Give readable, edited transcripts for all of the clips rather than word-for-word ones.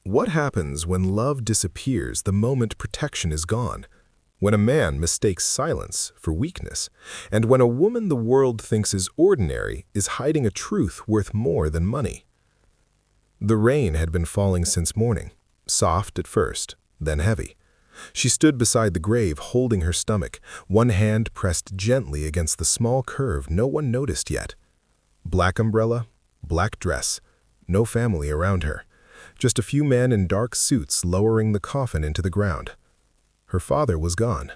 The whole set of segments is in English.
What happens when love disappears the moment protection is gone? When a man mistakes silence for weakness, and when a woman the world thinks is ordinary is hiding a truth worth more than money? The rain had been falling since morning, soft at first, then heavy. She stood beside the grave holding her stomach, one hand pressed gently against the small curve no one noticed yet. Black umbrella, black dress, no family around her. Just a few men in dark suits lowering the coffin into the ground. Her father was gone.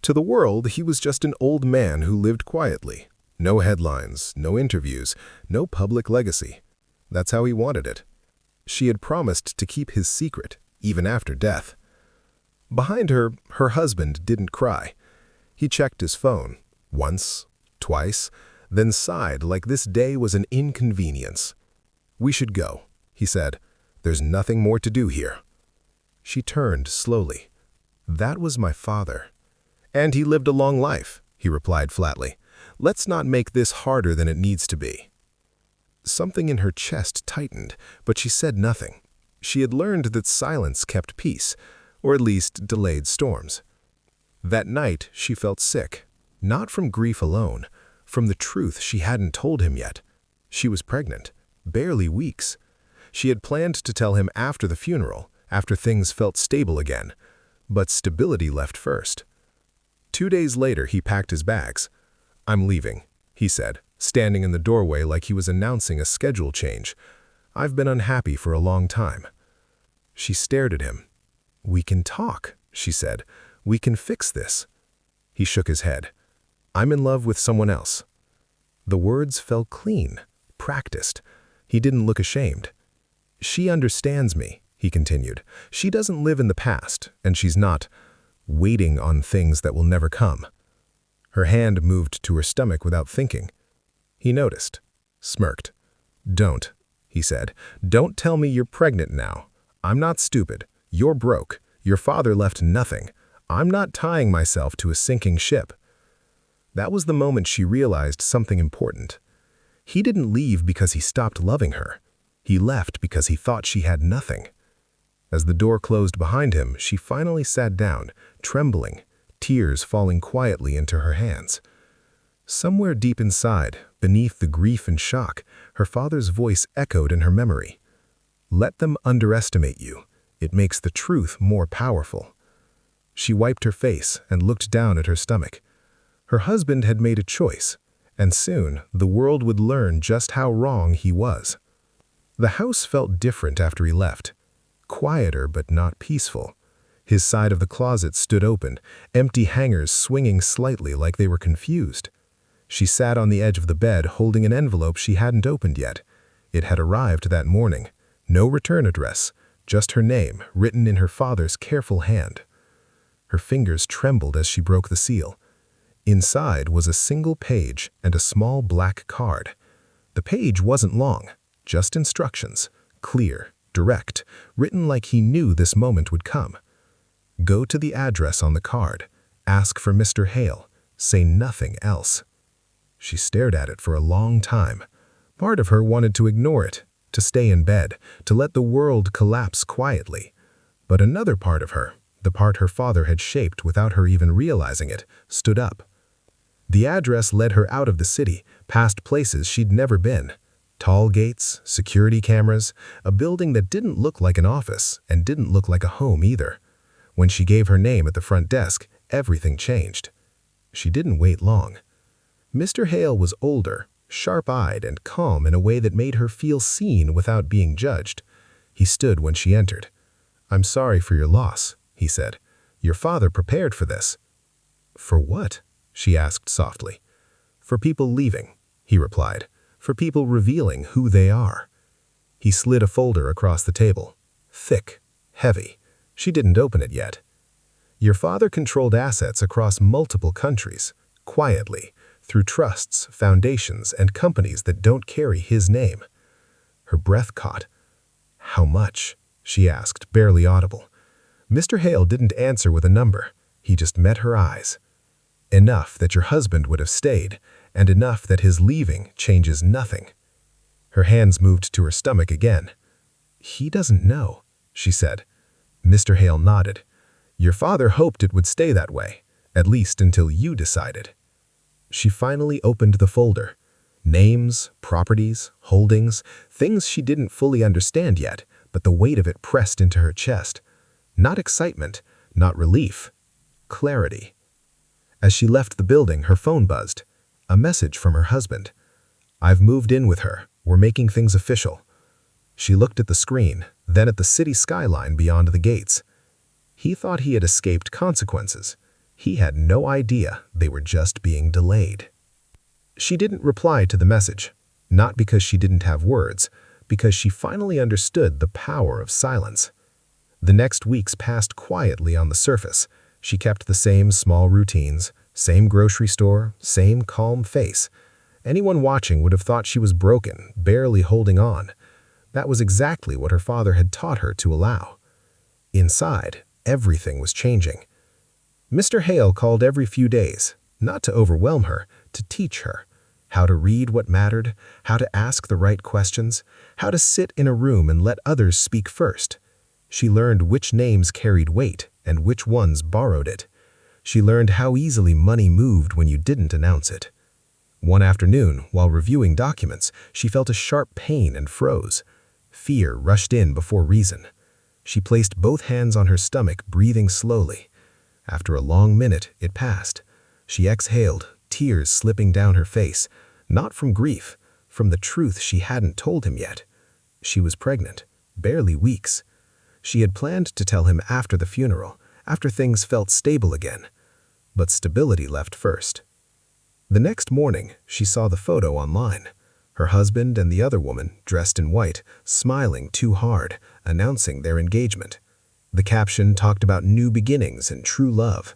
To the world, he was just an old man who lived quietly. No headlines, no interviews, no public legacy. That's how he wanted it. She had promised to keep his secret, even after death. Behind her, her husband didn't cry. He checked his phone, once, twice, then sighed like this day was an inconvenience. "We should go," he said. "There's nothing more to do here." She turned slowly. "That was my father. And he lived a long life," he replied flatly. "Let's not make this harder than it needs to be." Something in her chest tightened, but she said nothing. She had learned that silence kept peace, or at least delayed storms. That night she felt sick, not from grief alone, from the truth she hadn't told him yet. She was pregnant, barely weeks. She had planned to tell him after the funeral, after things felt stable again, but stability left first. 2 days later he packed his bags. "I'm leaving," he said, standing in the doorway like he was announcing a schedule change. "I've been unhappy for a long time." She stared at him. "We can talk," she said. "We can fix this." He shook his head. "I'm in love with someone else." The words fell clean, practiced. He didn't look ashamed. "She understands me," he continued. "She doesn't live in the past, and she's not waiting on things that will never come." Her hand moved to her stomach without thinking. He noticed, smirked. "Don't," he said. "Don't tell me you're pregnant now. I'm not stupid. You're broke. Your father left nothing. I'm not tying myself to a sinking ship." That was the moment she realized something important. He didn't leave because he stopped loving her. He left because he thought she had nothing. As the door closed behind him, she finally sat down, trembling, tears falling quietly into her hands. Somewhere deep inside, beneath the grief and shock, her father's voice echoed in her memory. "Let them underestimate you. It makes the truth more powerful." She wiped her face and looked down at her stomach. Her husband had made a choice, and soon the world would learn just how wrong he was. The house felt different after he left. Quieter but not peaceful. His side of the closet stood open, empty hangers swinging slightly like they were confused. She sat on the edge of the bed holding an envelope she hadn't opened yet. It had arrived that morning. No return address, just her name written in her father's careful hand. Her fingers trembled as she broke the seal. Inside was a single page and a small black card. The page wasn't long, just instructions, clear, direct, written like he knew this moment would come. Go to the address on the card, ask for Mr. Hale, say nothing else. She stared at it for a long time. Part of her wanted to ignore it, to stay in bed, to let the world collapse quietly. But another part of her, the part her father had shaped without her even realizing it, stood up. The address led her out of the city, past places she'd never been. Tall gates, security cameras, a building that didn't look like an office and didn't look like a home either. When she gave her name at the front desk, everything changed. She didn't wait long. Mr. Hale was older, sharp-eyed and calm in a way that made her feel seen without being judged. He stood when she entered. "I'm sorry for your loss," he said. "Your father prepared for this." "For what?" she asked softly. "For people leaving," he replied. "For people revealing who they are." He slid a folder across the table. Thick, heavy. She didn't open it yet. "Your father controlled assets across multiple countries, quietly, through trusts, foundations, and companies that don't carry his name." Her breath caught. "How much?" she asked, barely audible. Mr. Hale didn't answer with a number. He just met her eyes. "Enough that your husband would have stayed, and enough that his leaving changes nothing." Her hands moved to her stomach again. "He doesn't know," she said. Mr. Hale nodded. Your father hoped it would stay that way, at least until you decided. She finally opened the folder. Names, properties, holdings, things she didn't fully understand yet, but the weight of it pressed into her chest. Not excitement, not relief. Clarity. As she left the building, her phone buzzed. A message from her husband. I've moved in with her. We're making things official. She looked at the screen, then at the city skyline beyond the gates. He thought he had escaped consequences. He had no idea they were just being delayed. She didn't reply to the message, not because she didn't have words, because she finally understood the power of silence. The next weeks passed quietly on the surface. She kept the same small routines, same grocery store, same calm face. Anyone watching would have thought she was broken, barely holding on. That was exactly what her father had taught her to allow. Inside, everything was changing. Mr. Hale called every few days, not to overwhelm her, to teach her. How to read what mattered, how to ask the right questions, how to sit in a room and let others speak first. She learned which names carried weight and which ones borrowed it. She learned how easily money moved when you didn't announce it. One afternoon, while reviewing documents, she felt a sharp pain and froze. Fear rushed in before reason. She placed both hands on her stomach, breathing slowly. After a long minute, it passed. She exhaled, tears slipping down her face, not from grief, from the truth she hadn't told him yet. She was pregnant, barely weeks. She had planned to tell him after the funeral, after things felt stable again. But stability left first. The next morning, she saw the photo online. Her husband and the other woman, dressed in white, smiling too hard, announcing their engagement. The caption talked about new beginnings and true love.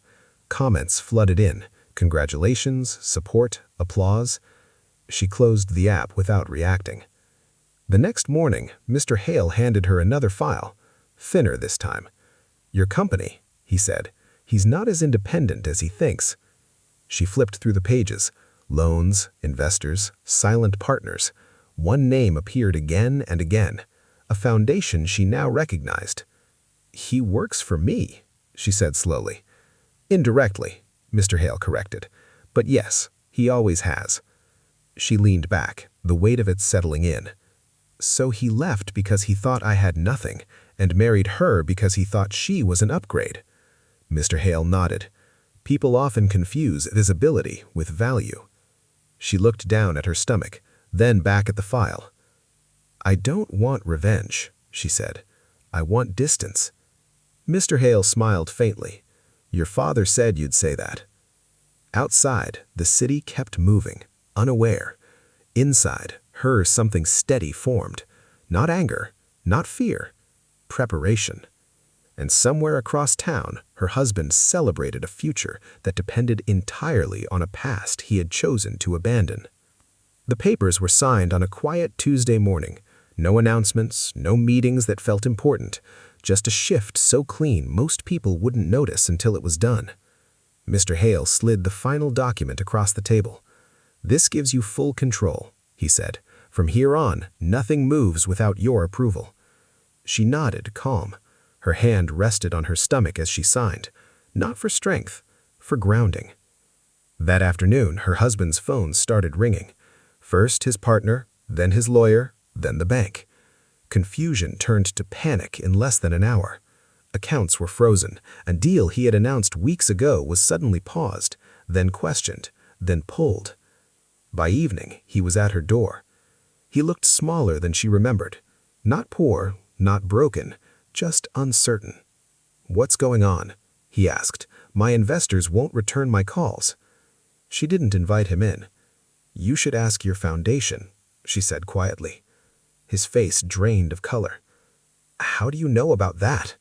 Comments flooded in. Congratulations, support, applause. She closed the app without reacting. The next morning, Mr. Hale handed her another file, thinner this time. Your company, he said. He's not as independent as he thinks. She flipped through the pages. Loans, investors, silent partners. One name appeared again and again. A foundation she now recognized. He works for me, she said slowly. Indirectly, Mr. Hale corrected. But yes, he always has. She leaned back, the weight of it settling in. So he left because he thought I had nothing, and married her because he thought she was an upgrade. Mr. Hale nodded. People often confuse visibility with value. She looked down at her stomach, then back at the file. I don't want revenge, she said. I want distance. Mr. Hale smiled faintly. Your father said you'd say that. Outside, the city kept moving, unaware. Inside, her something steady formed. Not anger, not fear. Preparation. And somewhere across town, her husband celebrated a future that depended entirely on a past he had chosen to abandon. The papers were signed on a quiet Tuesday morning. No announcements, no meetings that felt important. Just a shift so clean most people wouldn't notice until it was done. Mr. Hale slid the final document across the table. This gives you full control, he said. From here on, nothing moves without your approval. She nodded, calm. Her hand rested on her stomach as she signed. Not for strength, for grounding. That afternoon, her husband's phone started ringing. First his partner, then his lawyer, then the bank. Confusion turned to panic in less than an hour. Accounts were frozen. A deal he had announced weeks ago was suddenly paused, then questioned, then pulled. By evening, he was at her door. He looked smaller than she remembered. Not poor, not broken, just uncertain. What's going on? He asked. My investors won't return my calls. She didn't invite him in. You should ask your foundation, she said quietly. His face drained of color. How do you know about that?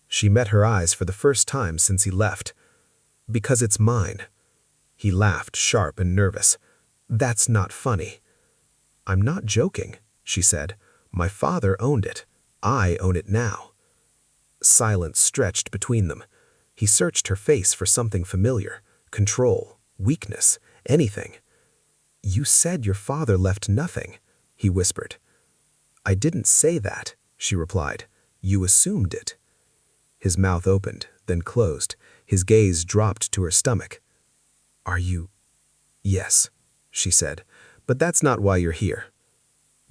She met her eyes for the first time since he left. Because it's mine. He laughed, sharp and nervous. That's not funny. I'm not joking, she said. My father owned it. I own it now. Silence stretched between them. He searched her face for something familiar. Control, weakness, anything. You said your father left nothing, he whispered. I didn't say that, she replied. You assumed it." His mouth opened, then closed. His gaze dropped to her stomach. "Are you—" "Yes," she said, "but that's not why you're here."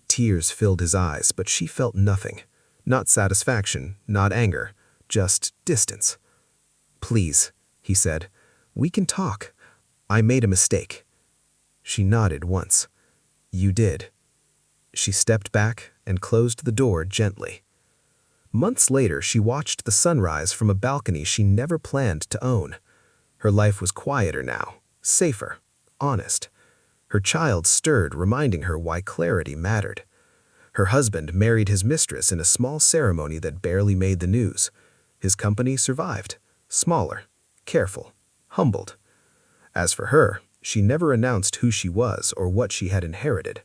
Tears filled his eyes, but she felt nothing. Not satisfaction, not anger, just distance. "Please," he said, "we can talk. I made a mistake." She nodded once. "You did." She stepped back and closed the door gently. Months later, she watched the sunrise from a balcony she never planned to own. Her life was quieter now, safer, honest. Her child stirred, reminding her why clarity mattered. Her husband married his mistress in a small ceremony that barely made the news. His company survived, smaller, careful, humbled. As for her, she never announced who she was or what she had inherited.